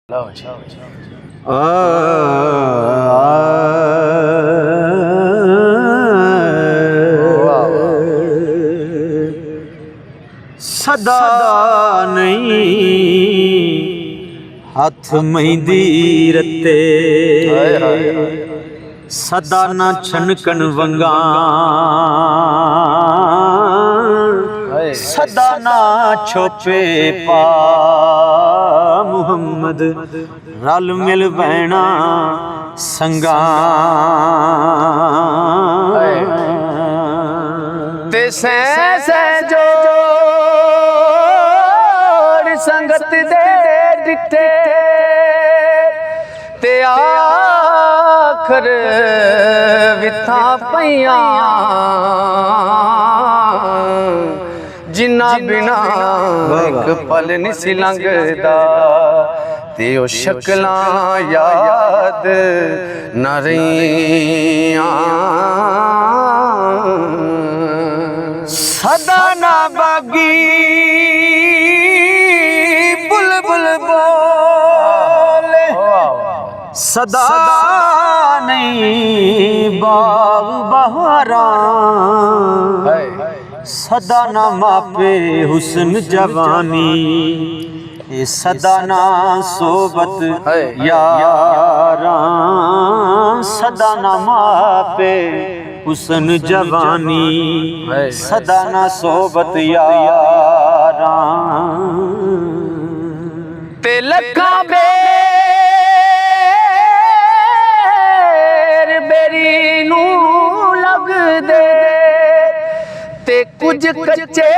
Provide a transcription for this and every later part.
सदा नहीं हथ मेहंदी रते, सदा ना छनकन वंगा, सदा ना छोपे पा मुहम्मद रल मिल बैना संगा। ते जोड़ संगत दे डिठे ते आखर विथा पईयां, जिन्ना बिना एक पल नहीं सी लंघदा ते ओ शक्लां याद न रहियां। सदा ना बागी बुलबुल बोले, सदा नहीं बाग बहारा, सदा ना मापे हुस्न जवानी, सदा ना सोबत यारा, सदा ना मापे हुस्न जवानी, सदा ना सोबत यारा। ते लखा बेर बेरी नू लग दे ते कुछ कच्चे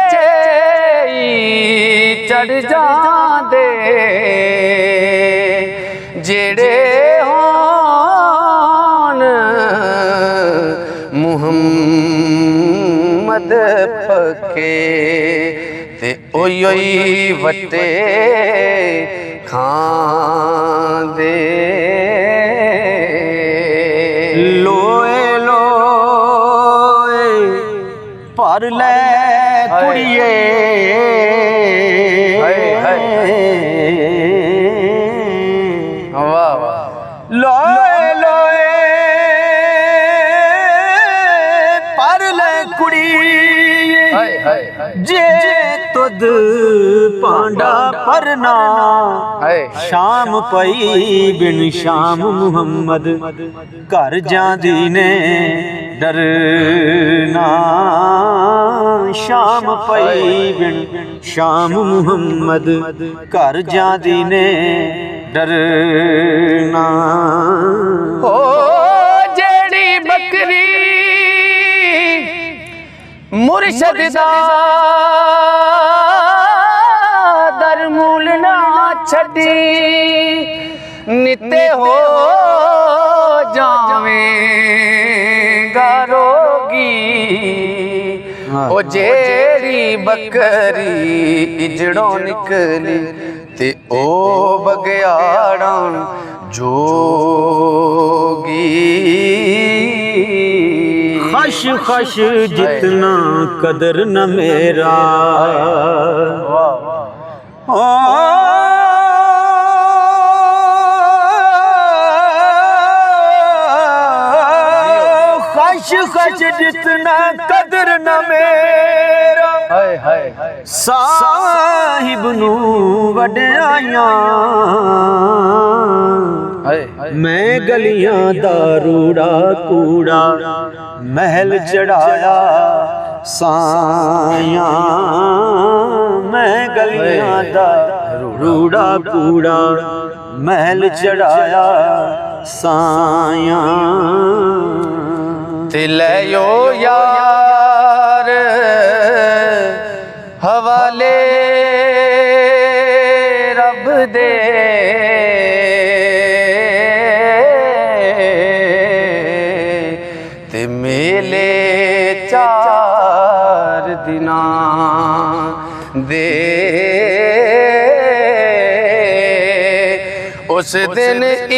चढ़ जांदे, जेड़े होन मुहम्मद पक्के ते ओई ओई वटे खांदे। लोए लोए पर ले कुड़िए, लोए लोए पर ले कुड़िए, जे तुद पांडा परना, शाम पई बिन शाम मुहम्मद घर जांदी ने डरना, शाम पई बिन शाम मुहम्मद घर जांदी ने डरना। ओ जेड़ी बकरी मुर्शद दा दरमूल ना छड़ी, निते हो जावेगा रोगी। ओ जेड़ी बकरी इजड़ों निकली ते ओ बगयाड़ा जोगी। खश खश जितना कदर न मेरा, ओ खश खश जितना कदर न मेरा, साहिब नू वड्याइयां, मैं गलियां दा रूड़ा कूड़ा महल चढ़ाया साया, मैं गलियां दा रूड़ा कूड़ा महल चढ़ाया साया। ते लयो यार हवाले रब दे, ते मेले चार दिना दे। उस दिन ईद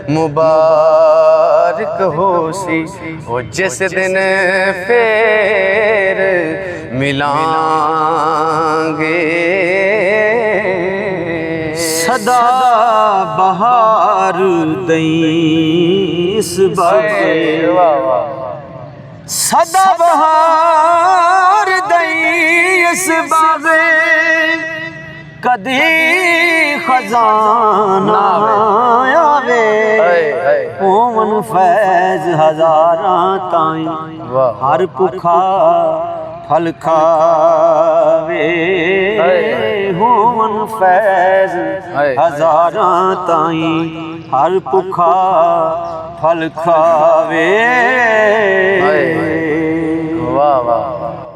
मुबारक होसी, ਉਹ ਜਿਸ ਦਿਨ ਫੇਰ ਮਿਲਾਂਗੇ ਸਦਾ ਬਹਾਰ ਦਈ ਇਸ ਬਾਗੇ ਸਦਾ ਬਹਾਰ ਦਈ ਇਸ ਬਾਗੇ ਕਦੀ ਖਜ਼ਾਨਾ ਆਵੇ ਹੋਵਨ ਫੈਜ਼ ਹਜ਼ਾਰਾਂ ਤਾਈਂ ਹਰ ਭੁੱਖਾ ਫਲ ਖਾਵੇ ਹੋਵਨ ਫੈਜ਼ ਹਜ਼ਾਰਾਂ ਤਾਈਂ ਹਰ ਭੁੱਖਾ ਫਲ ਖਾਵੇ ਵਾਹ ਵਾਹ